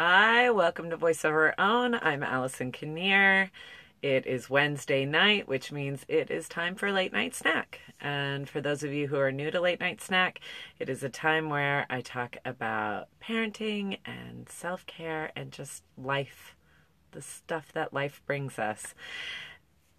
Hi, welcome to Voice of Our Own. I'm Allison Kinnear. It is Wednesday night, which means it is time for Late Night Snack. And for those of you who are new to Late Night Snack, it is a time where I talk about parenting and self-care and just life, the stuff that life brings us.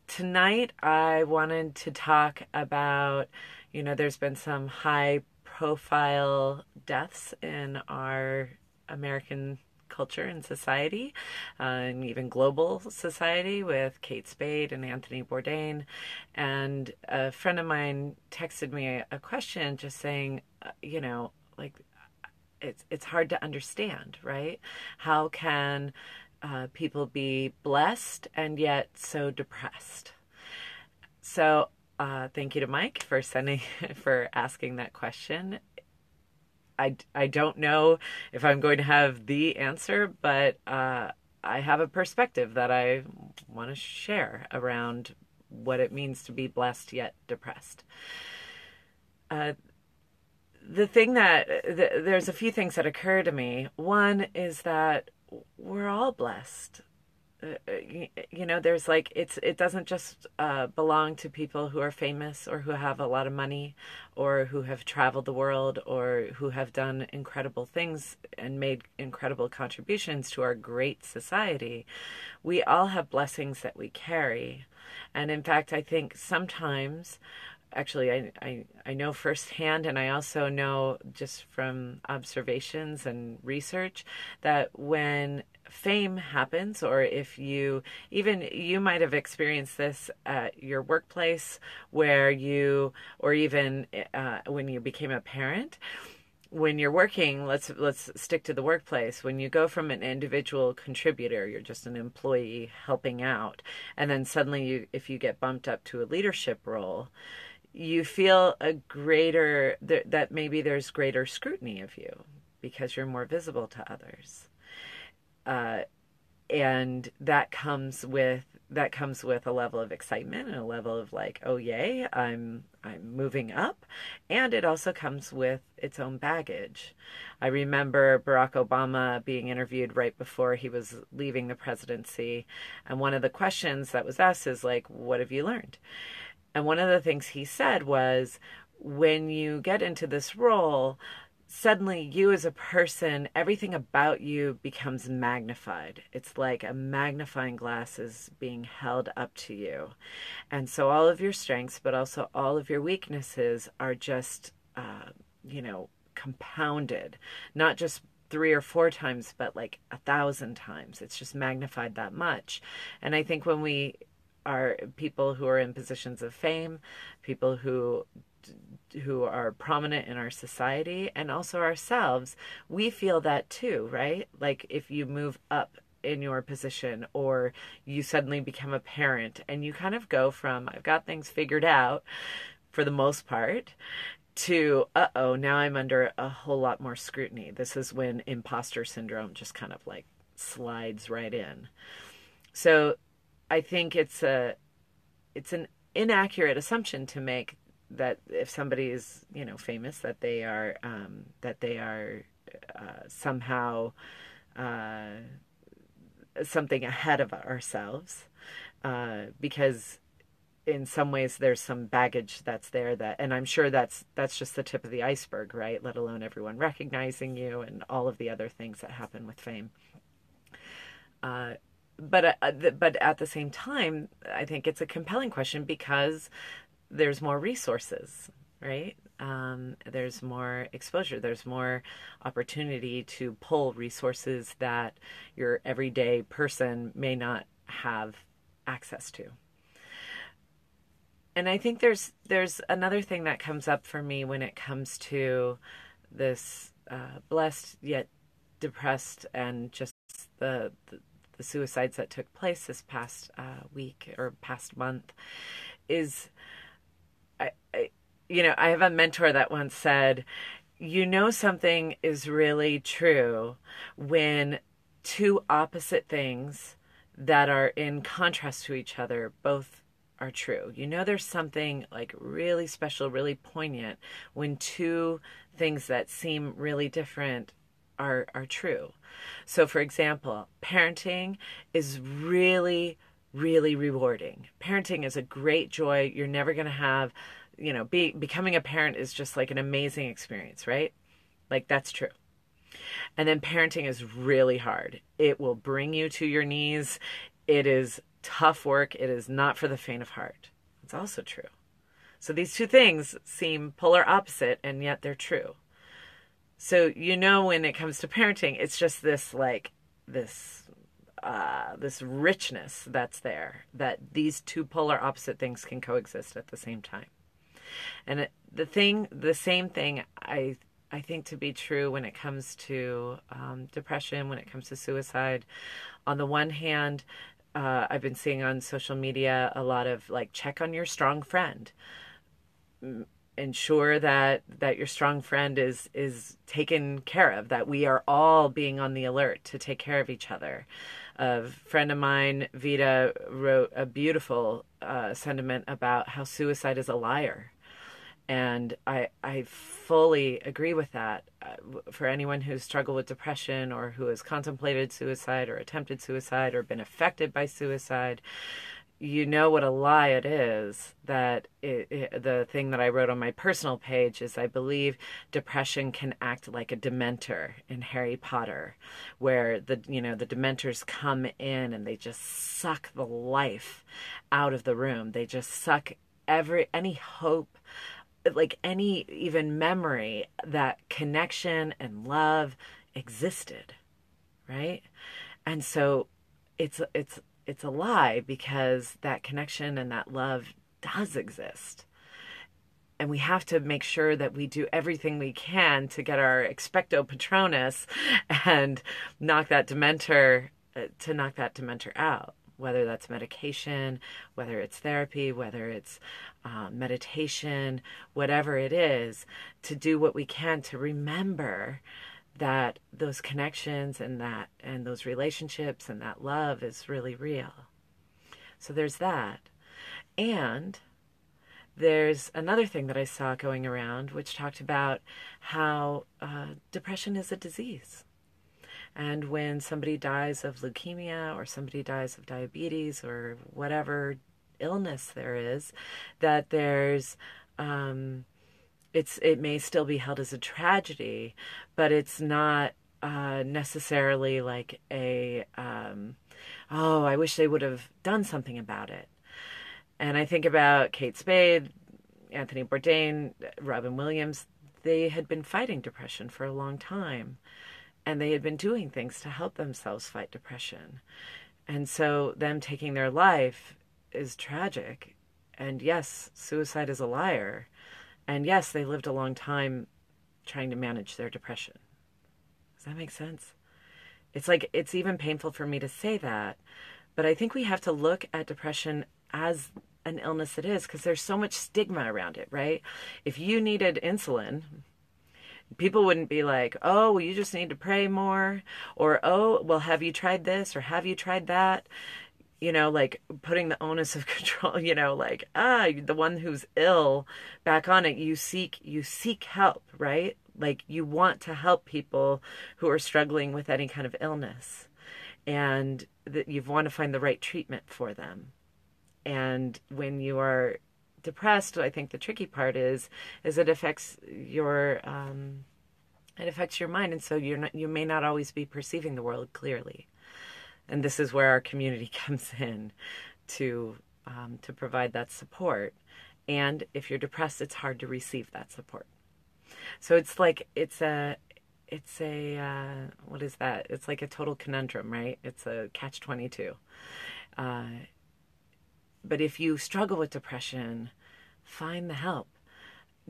Tonight, I wanted to talk about, there's been some high profile deaths in our American culture and society, and even global society with Kate Spade and Anthony Bourdain. And a friend of mine texted me a question just saying, like it's hard to understand, right? How can people be blessed and yet so depressed? So thank you to Mike for for asking that question. I don't know if I'm going to have the answer, but I have a perspective that I want to share around what it means to be blessed yet depressed. The thing that there's a few things that occur to me. One is that we're all blessed. There's like it doesn't just belong to people who are famous or who have a lot of money or who have traveled the world or who have done incredible things and made incredible contributions to our great society. We all have blessings that we carry. And in fact, I think sometimes, actually, I know firsthand, and I also know just from observations and research, that when fame happens, or if you might have experienced this at your workplace, where or even when you became a parent. When you're working, let's stick to the workplace. When you go from an individual contributor, you're just an employee helping out, and then suddenly if you get bumped up to a leadership role, you feel that maybe there's greater scrutiny of you because you're more visible to others. And that comes with a level of excitement and a level of like, oh yay, I'm moving up. And it also comes with its own baggage. I remember Barack Obama being interviewed right before he was leaving the presidency, and one of the questions that was asked is like, what have you learned? And one of the things he said was, when you get into this role, suddenly you as a person, everything about you becomes magnified. It's like a magnifying glass is being held up to you. And so all of your strengths, but also all of your weaknesses are just, compounded, not just 3 or 4 times, but like 1,000 times. It's just magnified that much. And I think when we are people who are in positions of fame, people who are prominent in our society, and also ourselves, we feel that too, right? Like if you move up in your position or you suddenly become a parent and you kind of go from, I've got things figured out for the most part, to, uh-oh, now I'm under a whole lot more scrutiny. This is when imposter syndrome just kind of like slides right in. So I think it's an inaccurate assumption to make that if somebody is, famous, that they are somehow something ahead of ourselves, because in some ways there's some baggage that's there, and I'm sure that's just the tip of the iceberg, right? Let alone everyone recognizing you and all of the other things that happen with fame. But at the same time, I think it's a compelling question because there's more resources, right? There's more exposure. There's more opportunity to pull resources that your everyday person may not have access to. And I think there's another thing that comes up for me when it comes to this blessed yet depressed, and just the suicides that took place this past week or past month, is I have a mentor that once said, something is really true when two opposite things that are in contrast to each other both are true. There's something like really special, really poignant when two things that seem really different are true. So, for example, parenting is really, really rewarding. Parenting is a great joy. You're never going to have, becoming a parent is just like an amazing experience, right? Like, that's true. And then parenting is really hard. It will bring you to your knees. It is tough work. It is not for the faint of heart. It's also true. So these two things seem polar opposite, and yet they're true. So, when it comes to parenting, it's just this this richness that's there, that these two polar opposite things can coexist at the same time. And the same thing I think to be true when it comes to depression, when it comes to suicide. On the one hand, I've been seeing on social media a lot of like, check on your strong friend. Ensure that your strong friend is taken care of, that we are all being on the alert to take care of each other. A friend of mine, Vita, wrote a beautiful sentiment about how suicide is a liar. And I fully agree with that. For anyone who's struggled with depression, or who has contemplated suicide or attempted suicide or been affected by suicide, you know what a lie it is. That the thing that I wrote on my personal page is, I believe depression can act like a Dementor in Harry Potter, where the Dementors come in and they just suck the life out of the room. They just suck any hope, like any even memory that connection and love existed, right? And so it's a lie, because that connection and that love does exist. And we have to make sure that we do everything we can to get our expecto patronus and knock that Dementor out. Whether that's medication, whether it's therapy, whether it's meditation, whatever it is, to do what we can to remember that those connections and those relationships and that love is really real. So there's that. And there's another thing that I saw going around, which talked about how depression is a disease. And when somebody dies of leukemia, or somebody dies of diabetes, or whatever illness there is, that there's it may still be held as a tragedy, but it's not necessarily like a oh, I wish they would have done something about it. And I think about Kate Spade, Anthony Bourdain, Robin Williams. They had been fighting depression for a long time, and they had been doing things to help themselves fight depression. And so them taking their life is tragic. And yes, suicide is a liar. And yes, they lived a long time trying to manage their depression. Does that make sense? It's like, it's even painful for me to say that, but I think we have to look at depression as an illness it is, because there's so much stigma around it, right? If you needed insulin, people wouldn't be like, oh, well, you just need to pray more, or, oh, well, have you tried this, or have you tried that? Like putting the onus of control, like, the one who's ill back on it. You seek help, right? Like, you want to help people who are struggling with any kind of illness, and that you want to find the right treatment for them. And when you are depressed, I think the tricky part is it affects your mind, and so you may not always be perceiving the world clearly. And this is where our community comes in to provide that support. And if you're depressed, it's hard to receive that support. So it's like what is that? It's like a total conundrum, right? It's a catch-22. But if you struggle with depression, find the help.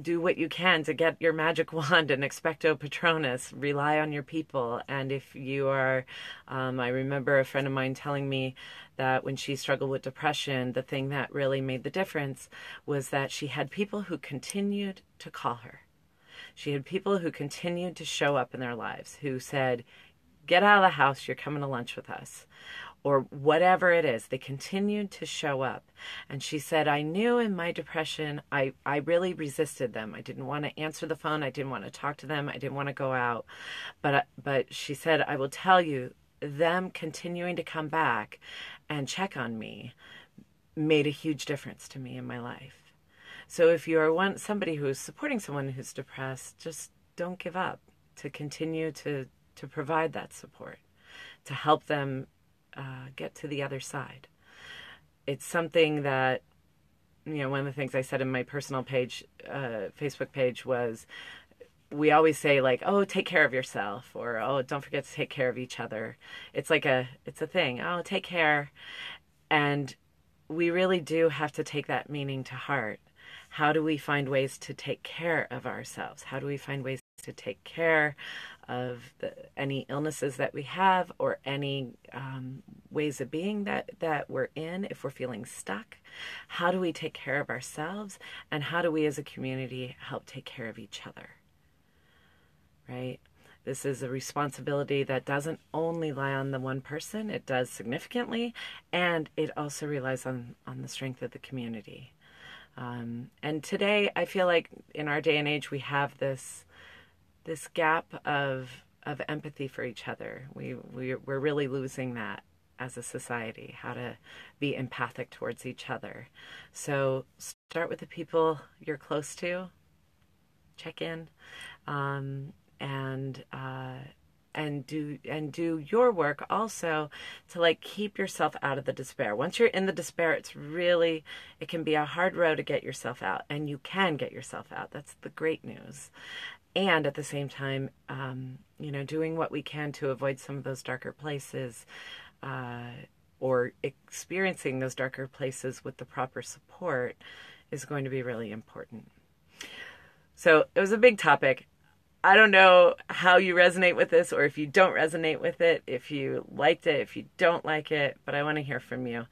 Do what you can to get your magic wand and expecto patronus. Rely on your people. And if you are, I remember a friend of mine telling me that when she struggled with depression, the thing that really made the difference was that she had people who continued to call her. She had people who continued to show up in their lives, who said, get out of the house, you're coming to lunch with us. or whatever it is. They continued to show up. And she said, I knew in my depression, I really resisted them. I didn't want to answer the phone. I didn't want to talk to them. I didn't want to go out. But she said, I will tell you, them continuing to come back and check on me made a huge difference to me in my life. So if you are somebody who is supporting someone who's depressed, just don't give up, to continue to provide that support, to help them get to the other side. It's something that, one of the things I said in my personal page, Facebook page, was we always say, like, oh, take care of yourself, or, oh, don't forget to take care of each other. It's a thing. Oh, take care. And we really do have to take that meaning to heart. How do we find ways to take care of ourselves? How do we find ways to take care of any illnesses that we have, or any ways of being that we're in if we're feeling stuck? How do we take care of ourselves? And how do we as a community help take care of each other? Right? This is a responsibility that doesn't only lie on the one person. It does significantly, and it also relies on the strength of the community. And today, I feel like in our day and age, we have this gap of empathy for each other. We're really losing that as a society, how to be empathic towards each other. So start with the people you're close to. Check in, and do your work also to, like, keep yourself out of the despair. Once you're in the despair, it can be a hard road to get yourself out, and you can get yourself out. That's the great news. And at the same time, doing what we can to avoid some of those darker places, or experiencing those darker places with the proper support, is going to be really important. So it was a big topic. I don't know how you resonate with this, or if you don't resonate with it, if you liked it, if you don't like it, but I want to hear from you,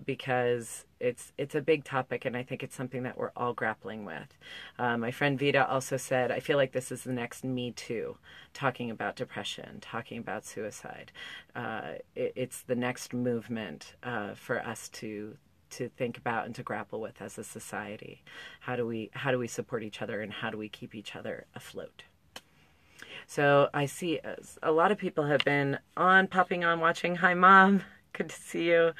because it's a big topic, and I think it's something that we're all grappling with. My friend Vita also said, I feel like this is the next Me Too, talking about depression, talking about suicide. It's the next movement for us to think about and to grapple with as a society. How do we support each other, and how do we keep each other afloat? So I see a lot of people have been popping on, watching. Hi, Mom. Good to see you.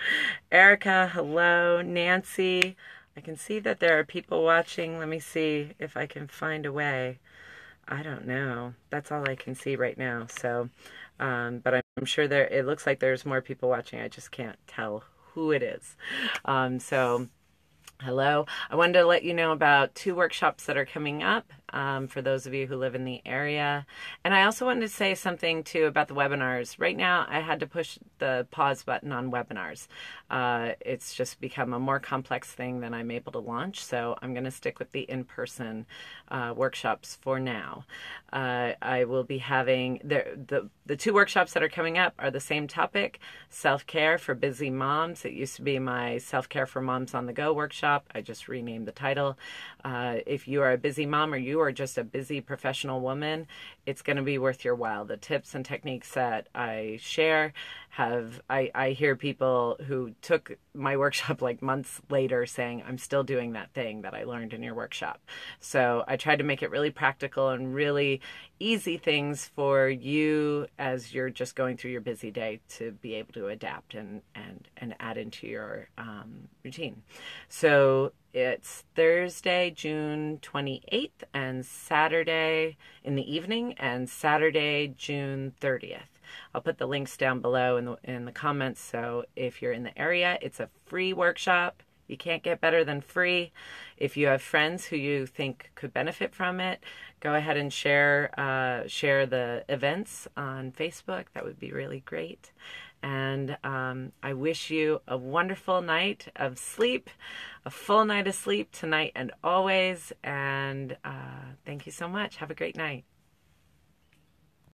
Erica, hello. Nancy, I can see that there are people watching. Let me see if I can find a way. I don't know. That's all I can see right now. So, but I'm sure it looks like there's more people watching. I just can't tell who it is. So hello. I wanted to let you know about 2 workshops that are coming up for those of you who live in the area. And I also wanted to say something, too, about the webinars. Right now, I had to push the pause button on webinars. It's just become a more complex thing than I'm able to launch, so I'm going to stick with the in-person workshops for now. I will be having the 2 workshops that are coming up are the same topic, self-care for busy moms. It used to be my self-care for moms on the go workshop. I just renamed the title. If you are a busy mom, or you are just a busy professional woman, it's going to be worth your while. The tips and techniques that I share I hear people who took my workshop like months later saying, I'm still doing that thing that I learned in your workshop. So I tried to make it really practical and really easy things for you as you're just going through your busy day to be able to adapt and add into your routine. So it's Thursday, June 28th, and Saturday in the evening, and Saturday, June 30th. I'll put the links down below in the comments. So if you're in the area, it's a free workshop. You can't get better than free. If you have friends who you think could benefit from it, go ahead and share the events on Facebook. That would be really great. And I wish you a wonderful night of sleep, a full night of sleep tonight and always. And thank you so much. Have a great night.